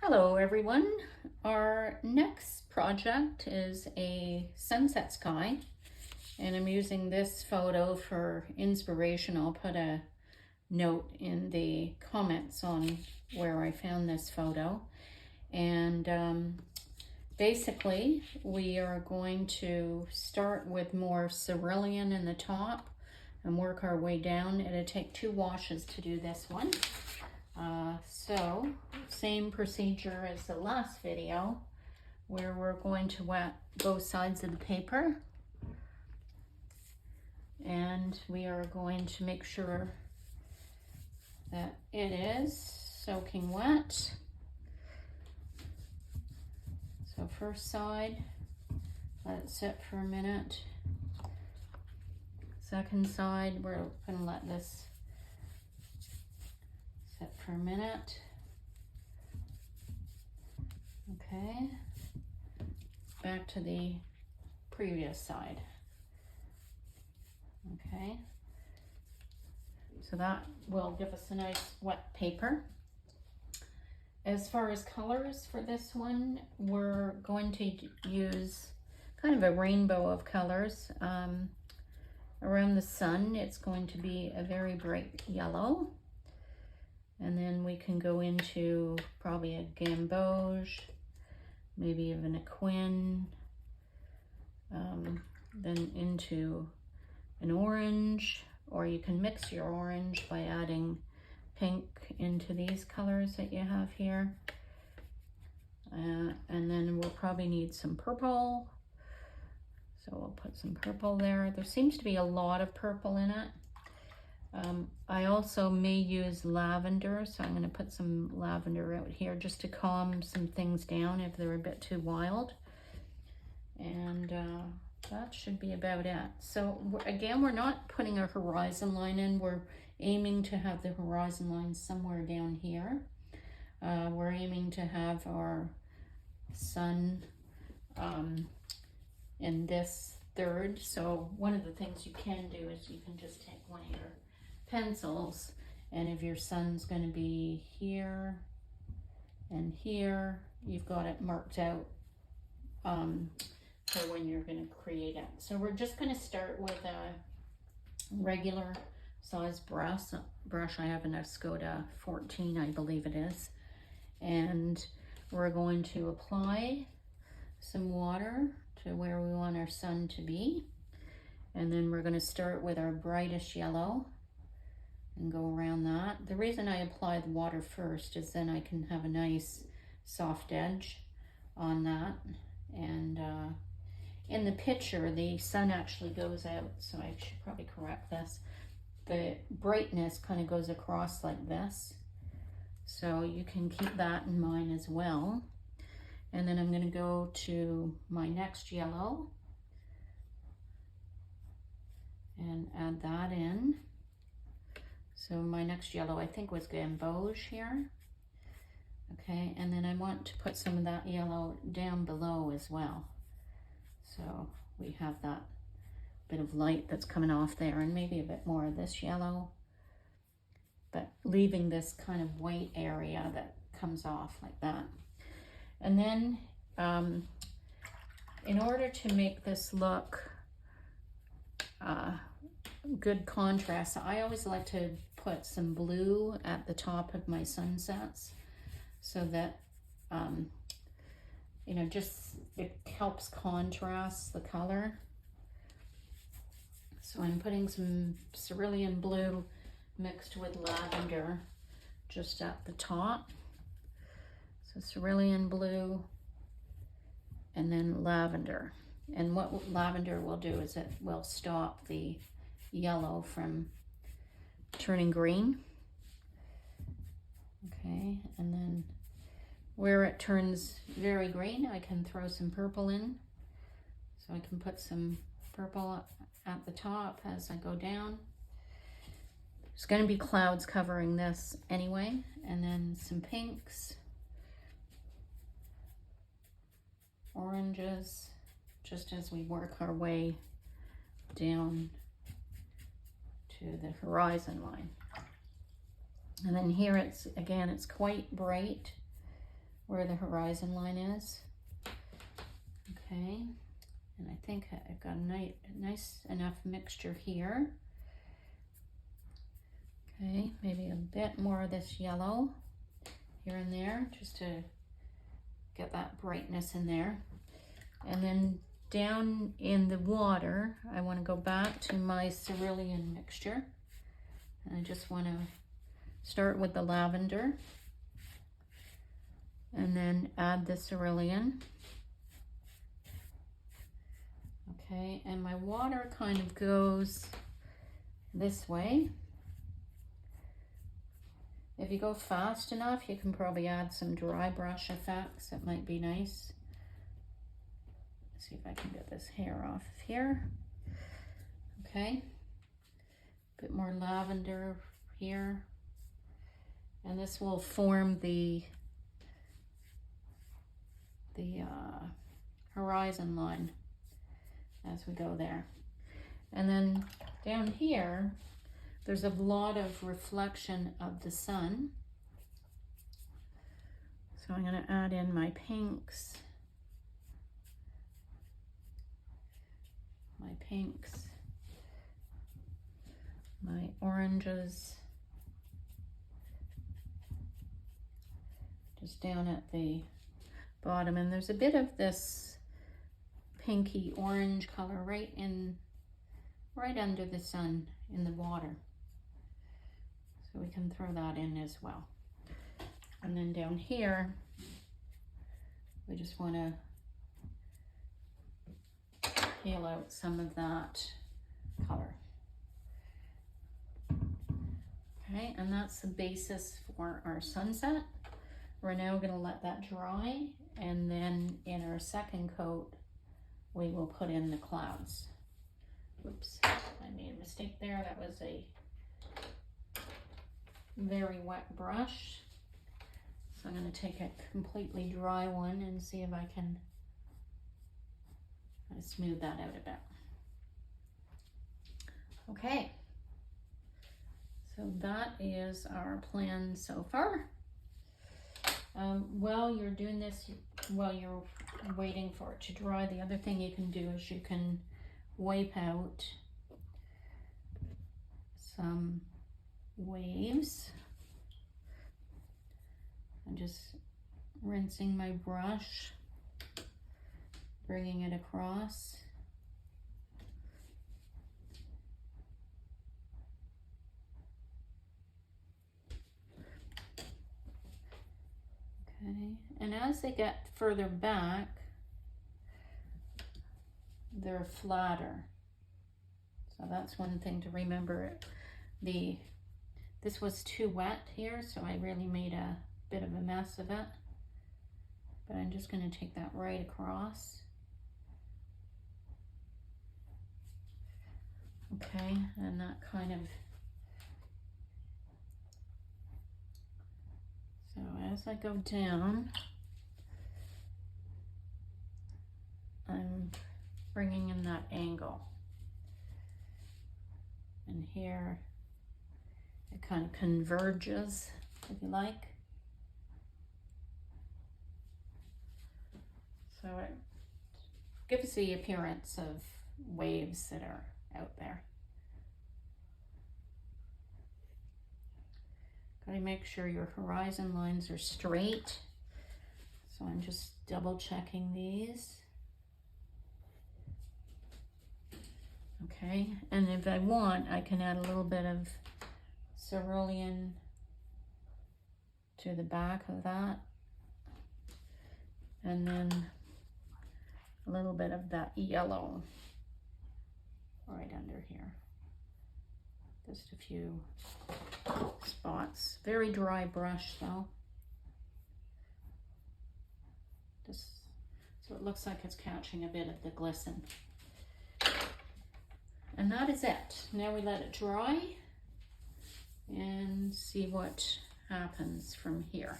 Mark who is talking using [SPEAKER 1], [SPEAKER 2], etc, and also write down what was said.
[SPEAKER 1] Hello everyone. Our next project is a sunset sky, and I'm using this photo for inspiration. I'll put a note in the comments on where I found this photo. And basically we are going to start with more cerulean in the top and work our way down. It'll take 2 washes to do this one. So same procedure as the last video, where we're going to wet both sides of the paper, and we are going to make sure that it is soaking wet. So first side, let it sit for a minute. Second side, we're going to let this sit for a minute. Okay, back to the previous side. Okay, so that will give us a nice wet paper. As far as colors for this one, we're going to use kind of a rainbow of colors. Around the sun, it's going to be a very bright yellow. And then we can go into probably a gamboge, maybe even a quin, then into an orange, or you can mix your orange by adding pink into these colors that you have here. And then we'll probably need some purple. So we'll put some purple there. There seems to be a lot of purple in it. I also may use lavender, so I'm going to put some lavender out here just to calm some things down if they're a bit too wild. And that should be about it. So again, we're not putting a horizon line in. We're aiming to have the horizon line somewhere down here. We're aiming to have our sun in this third. So one of the things you can do is you can just take one of your pencils, and if your sun's going to be here and here, you've got it marked out for when you're going to create it. So we're just going to start with a regular size brush. I have an Escoda 14, I believe it is, and we're going to apply some water to where we want our sun to be, and then we're going to start with our brightest yellow and go around that. The reason I apply the water first is then I can have a nice soft edge on that. And in the picture, the sun actually goes out, so I should probably correct this. The brightness kind of goes across like this, so you can keep that in mind as well. And then I'm going to go to my next yellow and add that in. So my next yellow, I think, was gamboge here. Okay, and then I want to put some of that yellow down below as well. So we have that bit of light that's coming off there, and maybe a bit more of this yellow, but leaving this kind of white area that comes off like that. And then in order to make this look good contrast, I always like to put some blue at the top of my sunsets, so that you know, just it helps contrast the color. So I'm putting some cerulean blue mixed with lavender just at the top. So cerulean blue and then lavender. And what lavender will do is it will stop the yellow from turning green. Okay, and then where it turns very green, I can throw some purple in. So I can put some purple at the top as I go down. There's going to be clouds covering this anyway, and then some pinks, oranges, just as we work our way down to the horizon line. And then here it's, again, it's quite bright. where the horizon line is. Okay, and I think I've got a nice enough mixture here. Okay, maybe a bit more of this yellow here and there, just to get that brightness in there. And then down in the water, I want to go back to my cerulean mixture. And I just want to start with the lavender and then add the cerulean. Okay, and my water kind of goes this way. If you go fast enough, you can probably add some dry brush effects. It might be nice. Let's see if I can get this hair off of here. Okay, a bit more lavender here. And this will form the horizon line as we go there. And then down here, there's a lot of reflection of the sun. So I'm going to add in my pinks. My oranges. Just down at the bottom. And there's a bit of this pinky orange color right under the sun in the water. So we can throw that in as well. And then down here, we just want to peel out some of that color. Okay, and that's the basis for our sunset. We're now going to let that dry, and then in our second coat, we will put in the clouds. Oops, I made a mistake there. That was a very wet brush. So I'm going to take a completely dry one and see if I can smooth that out a bit. Okay, so that is our plan so far. While you're doing this, while you're waiting for it to dry, the other thing you can do is you can wipe out some waves. I'm just rinsing my brush, bringing it across. Okay, and as they get further back, they're flatter. So that's one thing to remember. This was too wet here, so I really made a bit of a mess of it. But I'm just going to take that right across. Okay, and that kind of, so as I go down, I'm bringing in that angle. And here it kind of converges, if you like. So it gives the appearance of waves that are out there. Gotta make sure your horizon lines are straight. So I'm just double checking these. Okay, and if I want, I can add a little bit of cerulean to the back of that. And then a little bit of that yellow right under here. Just a few spots. Very dry brush though. Just so it looks like it's catching a bit of the glisten. And that is it. Now we let it dry and see what happens from here.